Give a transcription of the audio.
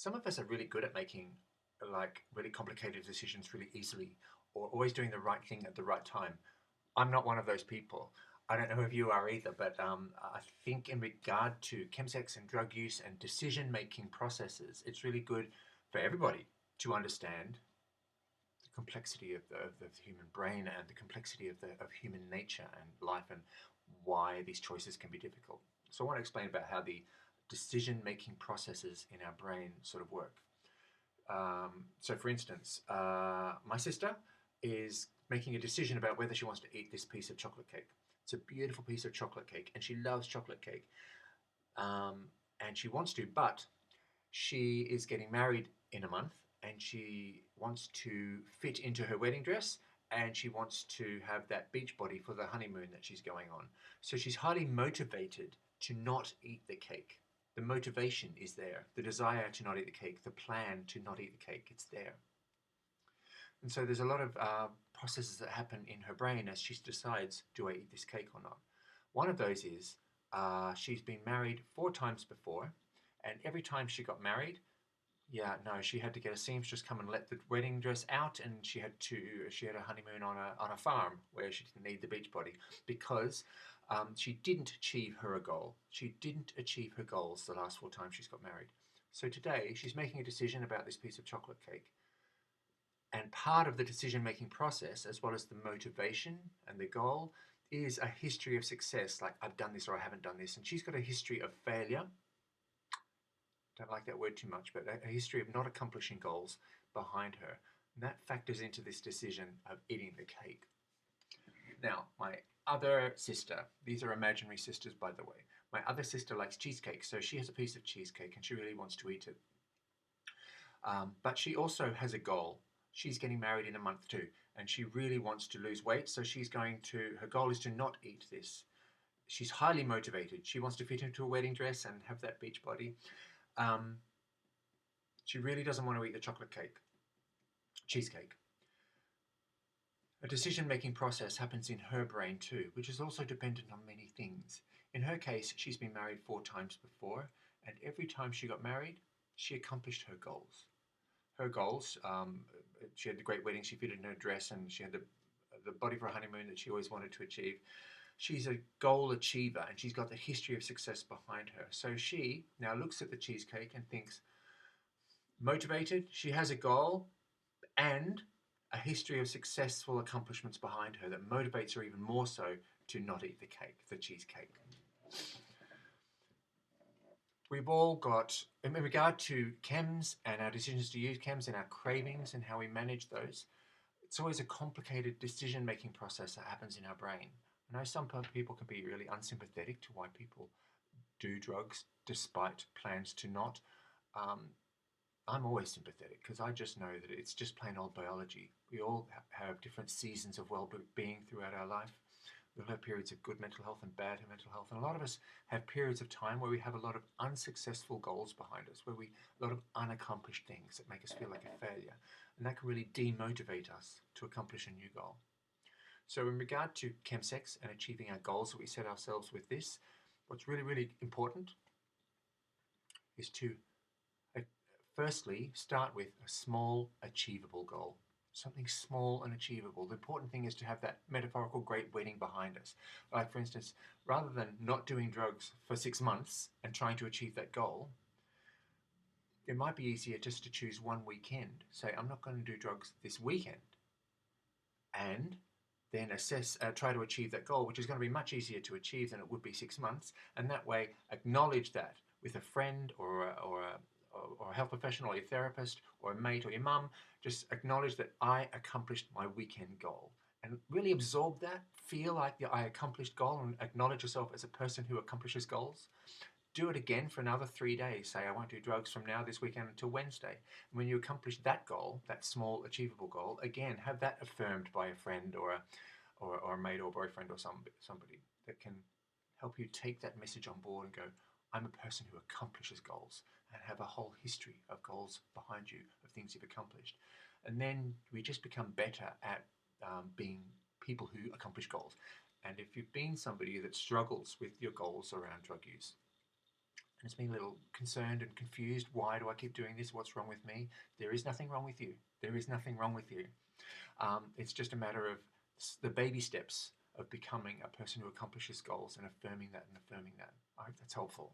Some of us are really good at making like really complicated decisions really easily, or always doing the right thing at the right time. I'm not one of those people. I don't know if you are either, but I think in regard to chemsex and drug use and decision-making processes, it's really good for everybody to understand the complexity of the human brain and the complexity of human nature and life and why these choices can be difficult. So I want to explain about how the decision-making processes in our brain sort of work. So for instance, my sister is making a decision about whether she wants to eat this piece of chocolate cake. It's a beautiful piece of chocolate cake, and she loves chocolate cake. Um, and she wants to, but she is getting married in a month, and she wants to fit into her wedding dress, and she wants to have that beach body for the honeymoon that she's going on. So she's highly motivated to not eat the cake. The motivation is there, the desire to not eat the cake, the plan to not eat the cake, it's there. And so there's a lot of processes that happen in her brain as she decides, do I eat this cake or not? One of those is she's been married 4 times before, and every time she got married, yeah, no, she had to get a seamstress come and let the wedding dress out, and she had a honeymoon on a farm where she didn't need the beach body because she didn't achieve her goal. She didn't achieve her goals the last 4 times she's got married. So today she's making a decision about this piece of chocolate cake. And part of the decision making process, as well as the motivation and the goal, is a history of success, like I've done this or I haven't done this. And she's got a history of failure. Don't like that word too much, but a history of not accomplishing goals behind her. And that factors into this decision of eating the cake. Now, my other sister, these are imaginary sisters, by the way. My other sister likes cheesecake, so she has a piece of cheesecake and she really wants to eat it. But she also has a goal. She's getting married in a month too, and she really wants to lose weight, so her goal is to not eat this. She's highly motivated. She wants to fit into a wedding dress and have that beach body. Um, she really doesn't want to eat the cheesecake. A decision-making process happens in her brain too, which is also dependent on many things. In her case, she's been married 4 times before, and every time she got married, she accomplished her goals. Her goals, she had the great wedding, she fitted in her dress, and she had the body for a honeymoon that she always wanted to achieve. She's a goal achiever, and she's got the history of success behind her. So she now looks at the cheesecake and thinks, motivated, she has a goal, and a history of successful accomplishments behind her that motivates her even more so to not eat the cheesecake. We've all got, in regard to chems and our decisions to use chems and our cravings and how we manage those, it's always a complicated decision-making process that happens in our brain. I know some people can be really unsympathetic to why people do drugs despite plans to not. I'm always sympathetic because I just know that it's just plain old biology. We all have different seasons of well-being throughout our life. We'll have periods of good mental health and bad mental health. And a lot of us have periods of time where we have a lot of unsuccessful goals behind us, a lot of unaccomplished things that make us feel like a failure. And that can really demotivate us to accomplish a new goal. So in regard to chemsex and achieving our goals that we set ourselves with this, what's really, really important is to firstly start with a small, achievable goal. Something small and achievable. The important thing is to have that metaphorical great wedding behind us. Like, for instance, rather than not doing drugs for 6 months and trying to achieve that goal, it might be easier just to choose one weekend. Say, I'm not going to do drugs this weekend. And then try to achieve that goal, which is going to be much easier to achieve than it would be 6 months. And that way, acknowledge that with a friend or a health professional or your therapist or a mate or your mum. Just acknowledge that I accomplished my weekend goal and really absorb that. Feel like I accomplished goal and acknowledge yourself as a person who accomplishes goals. Do it again for another 3 days. Say, I won't do drugs from now this weekend until Wednesday. And when you accomplish that goal, that small achievable goal, again, have that affirmed by a friend or a mate or boyfriend or somebody that can help you take that message on board and go, I'm a person who accomplishes goals, and have a whole history of goals behind you, of things you've accomplished. And then we just become better at being people who accomplish goals. And if you've been somebody that struggles with your goals around drug use, and has been a little concerned and confused. Why do I keep doing this? What's wrong with me? There is nothing wrong with you. There is nothing wrong with you. It's just a matter of the baby steps of becoming a person who accomplishes goals and affirming that and affirming that. I hope that's helpful.